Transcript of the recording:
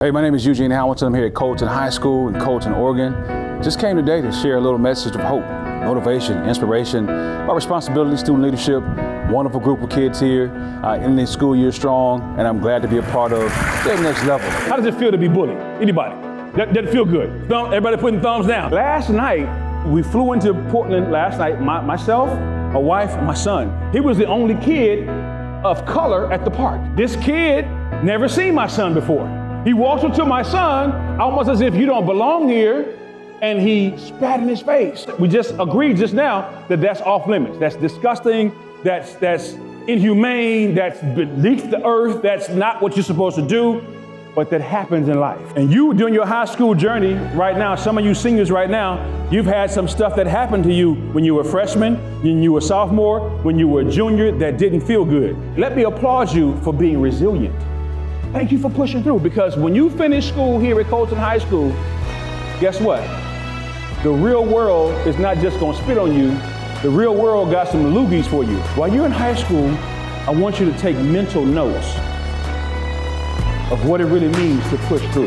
Hey, my name is Eugene Hamilton. I'm here at Colton High School in Colton, Oregon. Just came today to share a little message of hope, motivation, inspiration, our responsibility, student leadership. Wonderful group of kids here, ending the school year strong, and I'm glad to be a part of the next level. How does it feel to be bullied? Anybody? Does it feel good? Everybody putting thumbs down. Last night, we flew into Portland last night, myself, my wife, and my son. He was the only kid of color at the park. This kid never seen my son before. He walks up to my son, almost as if you don't belong here, and he spat in his face. We just agreed just now that that's off limits. That's disgusting, that's inhumane, that's beneath the earth, that's not what you're supposed to do, but that happens in life. And you, during your high school journey right now, some of you seniors right now, you've had some stuff that happened to you when you were a freshman, when you were a sophomore, when you were a junior that didn't feel good. Let me applaud you for being resilient. Thank you for pushing through, because when you finish school here at Colton High School, guess what? The real world is not just gonna spit on you. The real world got some loogies for you. While you're in high school, I want you to take mental notes of what it really means to push through.